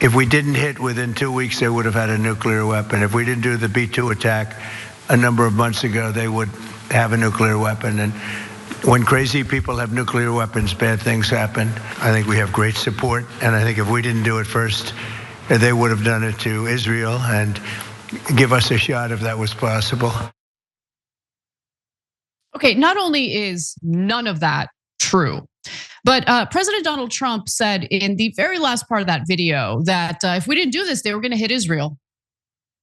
If we didn't hit within 2 weeks, they would have had a nuclear weapon. If we didn't do the B-2 attack a number of months ago, they would have a nuclear weapon. And when crazy people have nuclear weapons, bad things happen. I think we have great support. And I think if we didn't do it first, they would have done it to Israel and give us a shot if that was possible. Okay, not only is none of that true, but President Donald Trump said in the very last part of that video that if we didn't do this, they were gonna hit Israel.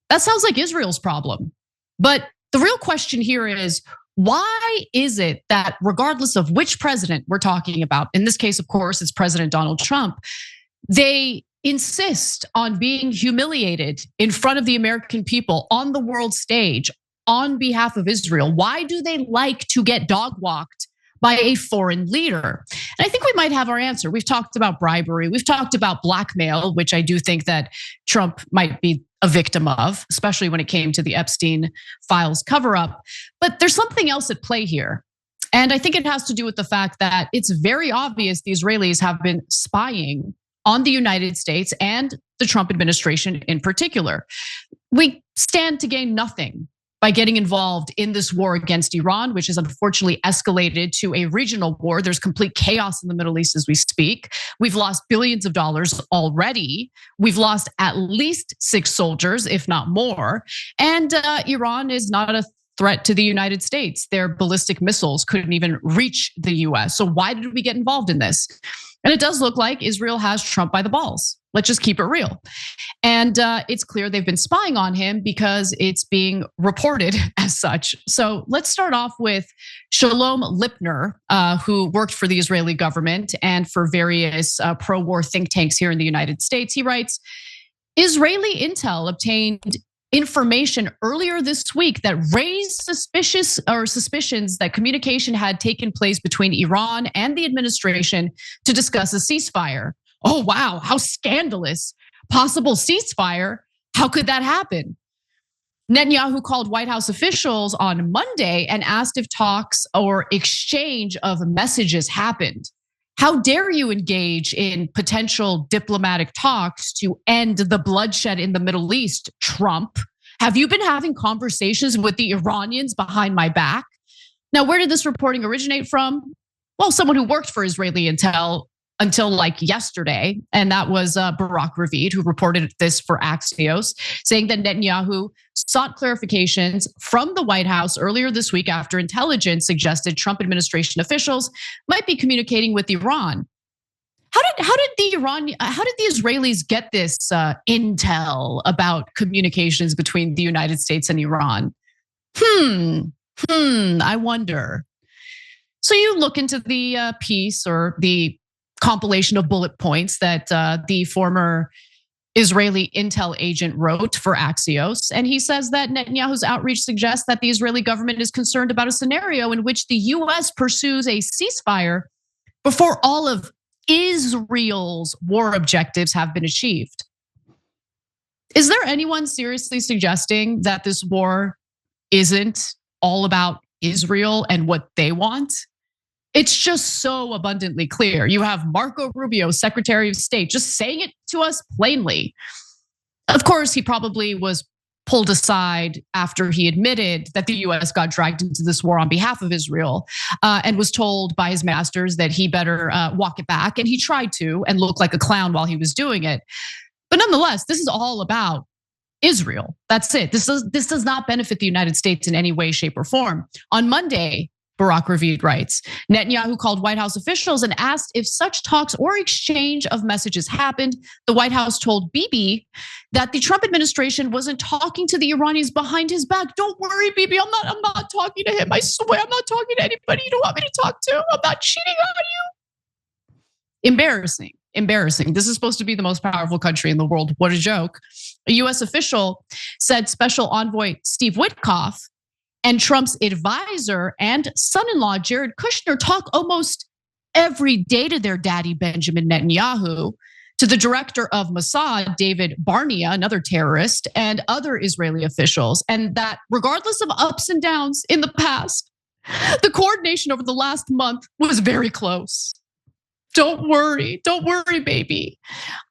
That sounds like Israel's problem. But the real question here is, why is it that regardless of which president we're talking about, in this case, of course, it's President Donald Trump, they insist on being humiliated in front of the American people on the world stage on behalf of Israel? Why do they like to get dog walked by a foreign leader? And I think we might have our answer. We've talked about bribery. We've talked about blackmail, which I do think that Trump might be a victim of, especially when it came to the Epstein files cover up. But there's something else at play here. And I think it has to do with the fact that it's very obvious the Israelis have been spying on the United States and the Trump administration in particular. We stand to gain nothing by getting involved in this war against Iran, which has unfortunately escalated to a regional war. There's complete chaos in the Middle East as we speak. We've lost billions of dollars already. We've lost at least 6 soldiers, if not more. And Iran is not a threat to the United States. Their ballistic missiles couldn't even reach the US. So why did we get involved in this? And it does look like Israel has Trump by the balls. Let's just keep it real. And it's clear they've been spying on him because it's being reported as such. So let's start off with Shalom Lipner, who worked for the Israeli government and for various pro-war think tanks here in the United States. He writes, Israeli intel obtained information earlier this week that raised suspicions that communication had taken place between Iran and the administration to discuss a ceasefire. Oh, wow, how scandalous. Possible ceasefire? How could that happen? Netanyahu called White House officials on Monday and asked if talks or exchange of messages happened. How dare you engage in potential diplomatic talks to end the bloodshed in the Middle East, Trump? Have you been having conversations with the Iranians behind my back? Now, where did this reporting originate from? Well, someone who worked for Israeli intel until like yesterday, and that was Barak Ravid, who reported this for Axios, saying that Netanyahu sought clarifications from the White House earlier this week after intelligence suggested Trump administration officials might be communicating with Iran. How did the Israelis get this intel about communications between the United States and Iran? I wonder. So you look into the piece or the compilation of bullet points that the former Israeli intel agent wrote for Axios. And he says that Netanyahu's outreach suggests that the Israeli government is concerned about a scenario in which the US pursues a ceasefire before all of Israel's war objectives have been achieved. Is there anyone seriously suggesting that this war isn't all about Israel and what they want? It's just so abundantly clear. You have Marco Rubio, Secretary of State, just saying it to us plainly. Of course, he probably was pulled aside after he admitted that the US got dragged into this war on behalf of Israel and was told by his masters that he better walk it back. And he tried to and looked like a clown while he was doing it. But nonetheless, this is all about Israel. That's it. This does not benefit the United States in any way, shape, or form. On Monday, Barak Ravid writes, Netanyahu called White House officials and asked if such talks or exchange of messages happened. The White House told Bibi that the Trump administration wasn't talking to the Iranians behind his back. Don't worry, Bibi, I'm not talking to him. I swear I'm not talking to anybody you don't want me to talk to. I'm not cheating on you. Embarrassing. This is supposed to be the most powerful country in the world. What a joke. A US official said Special Envoy Steve Witkoff and Trump's advisor and son-in-law, Jared Kushner, talk almost every day to their daddy, Benjamin Netanyahu, to the director of Mossad, David Barnea, another terrorist, and other Israeli officials. And that regardless of ups and downs in the past, the coordination over the last month was very close. Don't worry, baby.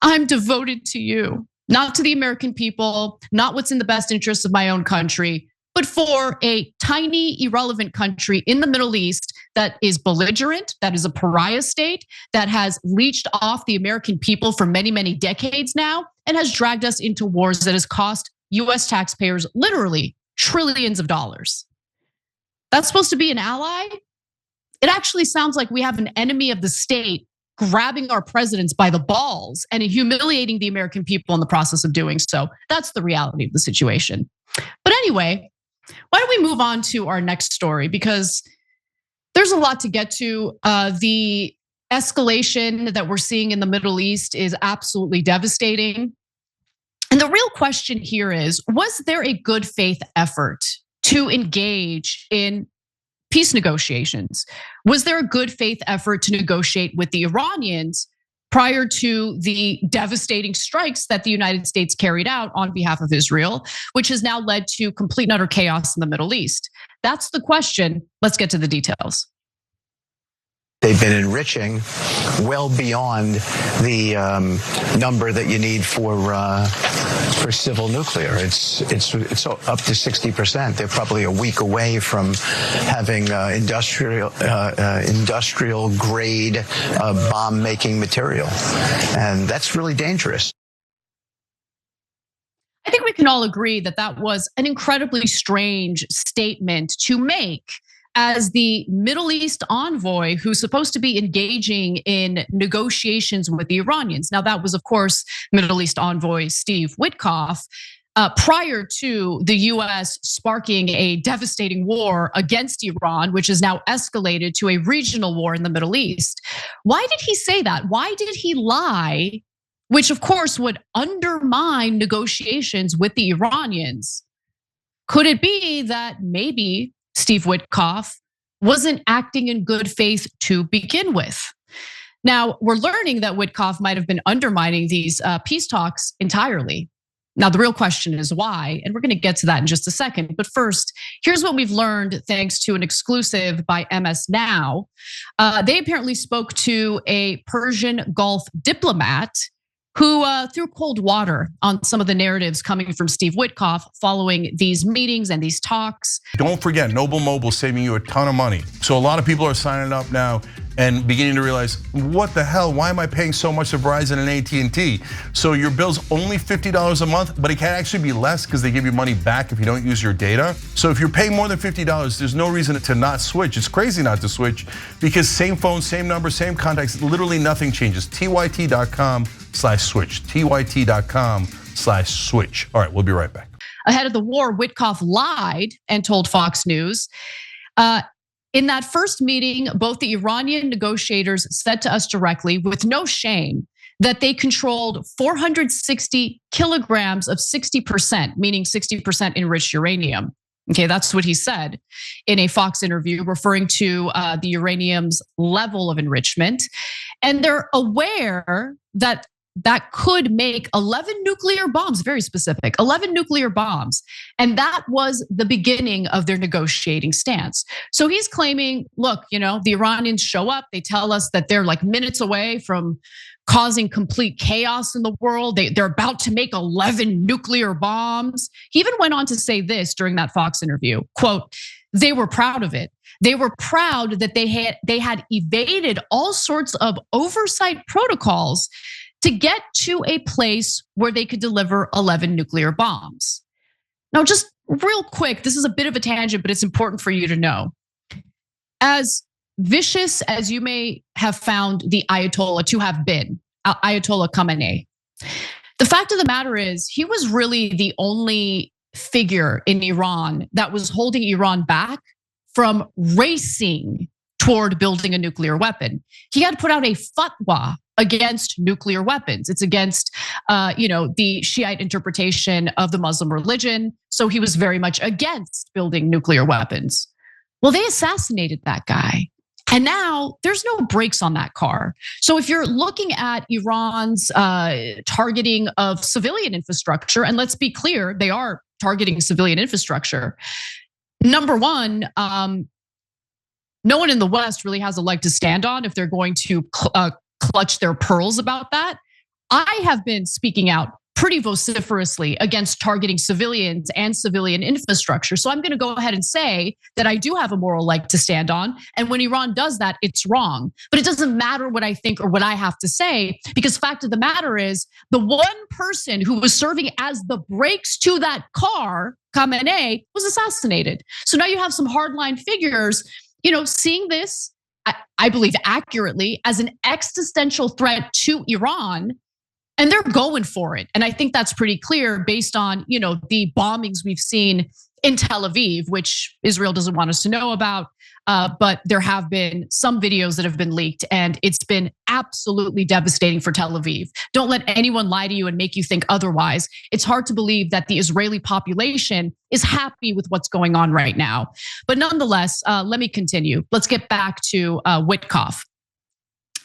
I'm devoted to you, not to the American people, not what's in the best interest of my own country, but for a tiny, irrelevant country in the Middle East that is belligerent, that is a pariah state, that has leached off the American people for many, many decades now, and has dragged us into wars that has cost US taxpayers literally trillions of dollars. That's supposed to be an ally? It actually sounds like we have an enemy of the state grabbing our presidents by the balls and humiliating the American people in the process of doing so. That's the reality of the situation. But anyway, why don't we move on to our next story? Because there's a lot to get to. The escalation that we're seeing in the Middle East is absolutely devastating. And the real question here is, was there a good faith effort to engage in peace negotiations? Was there a good faith effort to negotiate with the Iranians prior to the devastating strikes that the United States carried out on behalf of Israel, which has now led to complete and utter chaos in the Middle East? That's the question. Let's get to the details. They've been enriching well beyond the number that you need for civil nuclear. It's up to 60%. They're probably a week away from having industrial grade bomb making material, and that's really dangerous. I think we can all agree that that was an incredibly strange statement to make as the Middle East envoy who's supposed to be engaging in negotiations with the Iranians. Now, that was, of course, Middle East envoy Steve Witkoff, prior to the US sparking a devastating war against Iran, which has now escalated to a regional war in the Middle East. Why did he say that? Why did he lie? Which, of course, would undermine negotiations with the Iranians. Could it be that maybe Steve Witkoff wasn't acting in good faith to begin with? Now, we're learning that Witkoff might have been undermining these peace talks entirely. Now, the real question is why, and we're gonna get to that in just a second. But first, here's what we've learned thanks to an exclusive by MS Now. They apparently spoke to a Persian Gulf diplomat who threw cold water on some of the narratives coming from Steve Witkoff following these meetings and these talks. Don't forget, Noble Mobile saving you a ton of money. So a lot of people are signing up now and beginning to realize, what the hell, why am I paying so much to Verizon and AT&T? So your bill's only $50 a month, but it can actually be less because they give you money back if you don't use your data. So if you're paying more than $50, there's no reason to not switch. It's crazy not to switch because same phone, same number, same contacts, literally nothing changes. TYT.com/switch, TYT.com/switch. All right, we'll be right back. Ahead of the war, Witkoff lied and told Fox News. In that first meeting, both the Iranian negotiators said to us directly, with no shame, that they controlled 460 kilograms of 60%, meaning 60% enriched uranium. Okay, that's what he said in a Fox interview, referring to the uranium's level of enrichment. And they're aware that that could make 11 nuclear bombs, very specific, 11 nuclear bombs. And that was the beginning of their negotiating stance. So he's claiming, look, the Iranians show up, they tell us that they're like minutes away from causing complete chaos in the world. They're about to make 11 nuclear bombs. He even went on to say this during that Fox interview, quote, they were proud of it. They were proud that they had evaded all sorts of oversight protocols to get to a place where they could deliver 11 nuclear bombs. Now, just real quick, this is a bit of a tangent, but it's important for you to know. As vicious as you may have found the Ayatollah to have been, Ayatollah Khamenei, the fact of the matter is he was really the only figure in Iran that was holding Iran back from racing toward building a nuclear weapon. He had put out a fatwa against nuclear weapons. It's against, the Shiite interpretation of the Muslim religion. So he was very much against building nuclear weapons. Well, they assassinated that guy. And now there's no brakes on that car. So if you're looking at Iran's targeting of civilian infrastructure, and let's be clear, they are targeting civilian infrastructure. Number one, no one in the West really has a leg to stand on if they're going to clutch their pearls about that. I have been speaking out pretty vociferously against targeting civilians and civilian infrastructure. So I'm going to go ahead and say that I do have a moral leg to stand on. And when Iran does that, it's wrong. But it doesn't matter what I think or what I have to say, because fact of the matter is, the one person who was serving as the brakes to that car, Khamenei, was assassinated. So now you have some hardline figures, seeing this, I believe accurately, as an existential threat to Iran. And they're going for it. And I think that's pretty clear based on, the bombings we've seen in Tel Aviv, which Israel doesn't want us to know about. But there have been some videos that have been leaked, and it's been absolutely devastating for Tel Aviv. Don't let anyone lie to you and make you think otherwise. It's hard to believe that the Israeli population is happy with what's going on right now. But nonetheless, let me continue. Let's get back to Witkoff.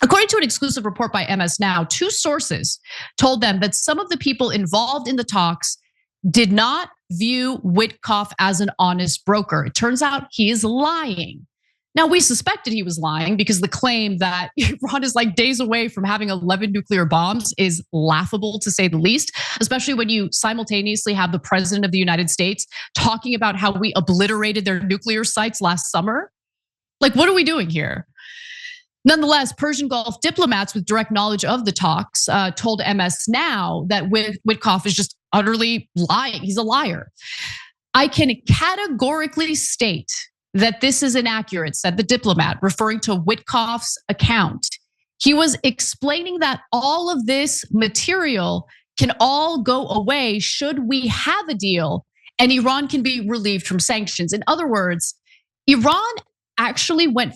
According to an exclusive report by MS Now, 2 sources told them that some of the people involved in the talks did not view Witkoff as an honest broker. It turns out he is lying. Now, we suspected he was lying because the claim that Iran is like days away from having 11 nuclear bombs is laughable, to say the least, especially when you simultaneously have the president of the United States talking about how we obliterated their nuclear sites last summer. Like, what are we doing here? Nonetheless, Persian Gulf diplomats with direct knowledge of the talks told MS Now that Witkoff is just utterly lying. He's a liar. I can categorically state that this is inaccurate, said the diplomat, referring to Witkoff's account. He was explaining that all of this material can all go away should we have a deal and Iran can be relieved from sanctions. In other words, Iran actually went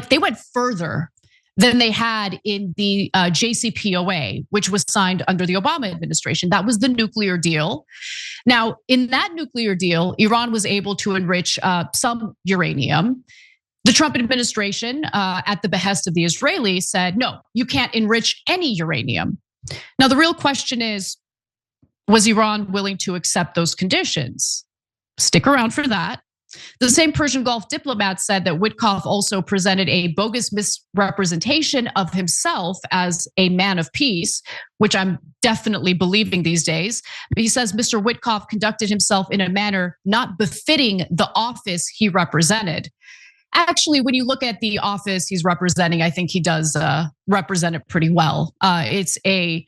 they went further than they had in the JCPOA, which was signed under the Obama administration. That was the nuclear deal. Now, in that nuclear deal, Iran was able to enrich some uranium. The Trump administration, at the behest of the Israelis, said, no, you can't enrich any uranium. Now, the real question is, was Iran willing to accept those conditions? Stick around for that. The same Persian Gulf diplomat said that Witkoff also presented a bogus misrepresentation of himself as a man of peace, which I'm definitely believing these days. But he says Mr. Witkoff conducted himself in a manner not befitting the office he represented. Actually, when you look at the office he's representing, I think he does represent it pretty well. It's a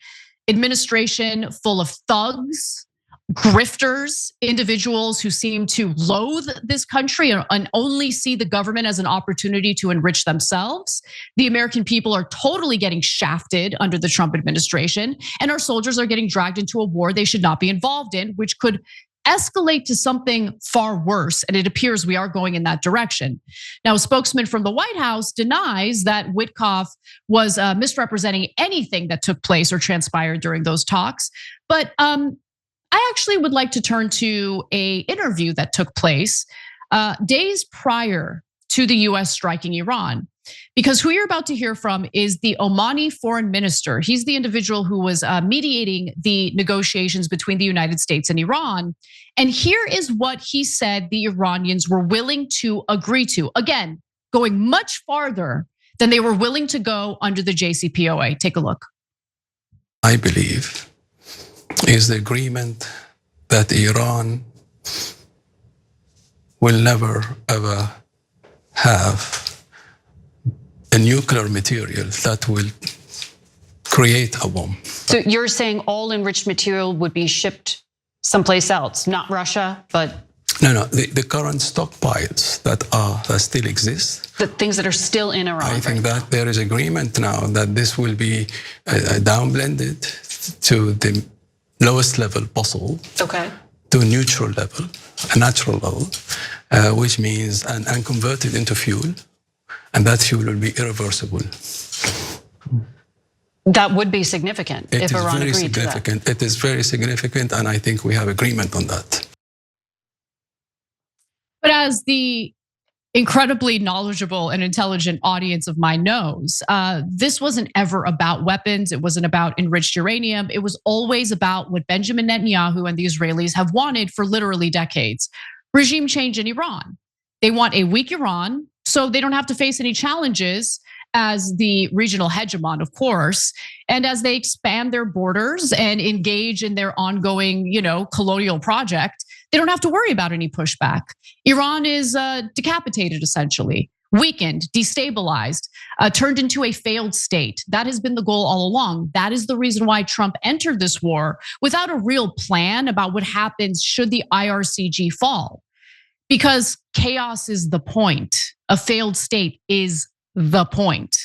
administration full of thugs, grifters, individuals who seem to loathe this country and only see the government as an opportunity to enrich themselves. The American people are totally getting shafted under the Trump administration, and our soldiers are getting dragged into a war they should not be involved in, which could escalate to something far worse. And it appears we are going in that direction. Now, a spokesman from the White House denies that Witkoff was misrepresenting anything that took place or transpired during those talks. But I actually would like to turn to an interview that took place days prior to the US striking Iran. Because who you're about to hear from is the Omani foreign minister. He's the individual who was mediating the negotiations between the United States and Iran. And here is what he said the Iranians were willing to agree to. Again, going much farther than they were willing to go under the JCPOA. Take a look. I believe is the agreement that Iran will never ever have a nuclear material that will create a bomb. So you're saying all enriched material would be shipped someplace else, not Russia, but No, the current stockpiles that still exist. the things that are still in Iran. I think that there is agreement now that this will be downblended to the lowest level possible. Okay. To a neutral level, a natural level, which means and converted into fuel, and that fuel will be irreversible. That would be significant if Iran agreed significant. to that. It is very significant, and I think we have agreement on that. But as the incredibly knowledgeable and intelligent audience of mine knows, this wasn't ever about weapons. It wasn't about enriched uranium. It was always about what Benjamin Netanyahu and the Israelis have wanted for literally decades: regime change in Iran. They want a weak Iran so they don't have to face any challenges as the regional hegemon, of course. And as they expand their borders and engage in their ongoing, colonial project, they don't have to worry about any pushback. Iran is decapitated, essentially, weakened, destabilized, turned into a failed state. That has been the goal all along. That is the reason why Trump entered this war without a real plan about what happens should the IRCG fall. Because chaos is the point. A failed state is the point.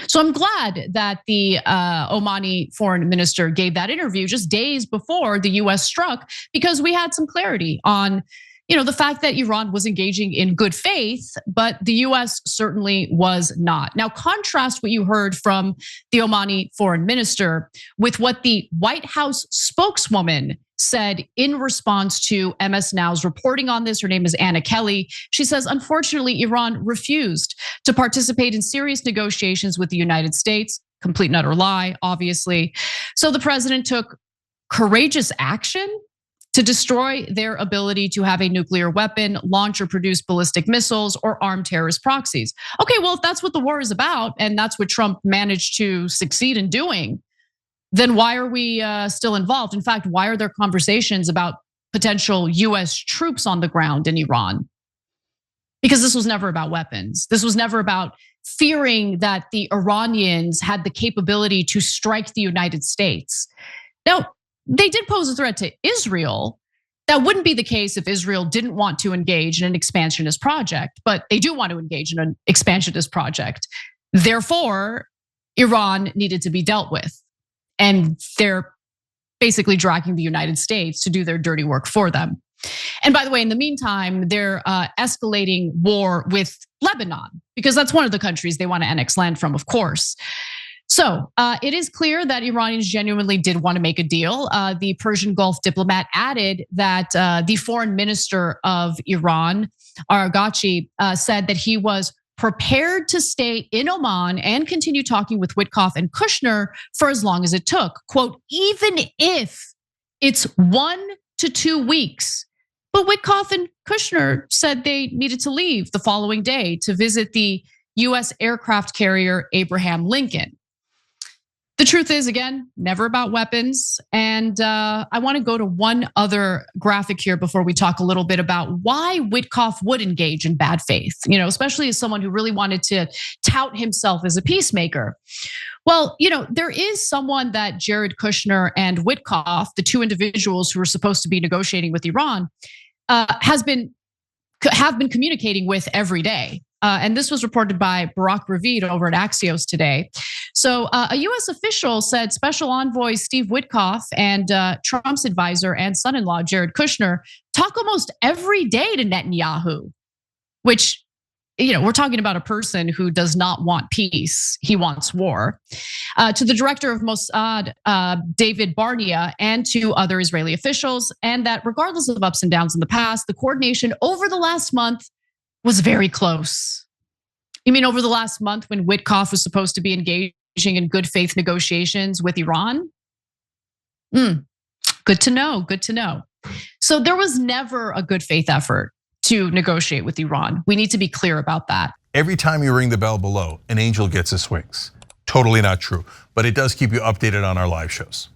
So I'm glad that the Omani foreign minister gave that interview just days before the US struck, because we had some clarity on the fact that Iran was engaging in good faith, but the US certainly was not. Now, contrast what you heard from the Omani foreign minister with what the White House spokeswoman said in response to MS Now's reporting on this. Her name is Anna Kelly. She says, unfortunately, Iran refused to participate in serious negotiations with the United States. Complete and utter lie, obviously. So the president took courageous action to destroy their ability to have a nuclear weapon, launch or produce ballistic missiles, or arm terrorist proxies. Okay, well, if that's what the war is about, and that's what Trump managed to succeed in doing, then why are we still involved? In fact, why are there conversations about potential US troops on the ground in Iran? Because this was never about weapons. This was never about fearing that the Iranians had the capability to strike the United States. Now, they did pose a threat to Israel. That wouldn't be the case if Israel didn't want to engage in an expansionist project, but they do want to engage in an expansionist project. Therefore, Iran needed to be dealt with. And they're basically dragging the United States to do their dirty work for them. And by the way, in the meantime, they're escalating war with Lebanon, because that's one of the countries they want to annex land from, of course. So it is clear that Iranians genuinely did want to make a deal. The Persian Gulf diplomat added that the foreign minister of Iran, Araghchi, said that he was prepared to stay in Oman and continue talking with Witkoff and Kushner for as long as it took. Quote, even if it's 1 to 2 weeks. But Witkoff and Kushner said they needed to leave the following day to visit the US aircraft carrier Abraham Lincoln. The truth is, again, never about weapons. And I want to go to one other graphic here before we talk a little bit about why Witkoff would engage in bad faith, especially as someone who really wanted to tout himself as a peacemaker. Well, there is someone that Jared Kushner and Witkoff, the two individuals who are supposed to be negotiating with Iran, have been communicating with every day. And this was reported by Barak Ravid over at Axios today. So a US official said Special Envoy Steve Witkoff and Trump's advisor and son-in-law Jared Kushner talk almost every day to Netanyahu, which, we're talking about a person who does not want peace. He wants war. To the director of Mossad, David Barnea, and to other Israeli officials, and that regardless of ups and downs in the past, the coordination over the last month was very close. You mean over the last month when Witkoff was supposed to be engaging in good faith negotiations with Iran? Good to know, good to know. So there was never a good faith effort to negotiate with Iran. We need to be clear about that. Every time you ring the bell below, an angel gets his wings. Totally not true, but it does keep you updated on our live shows.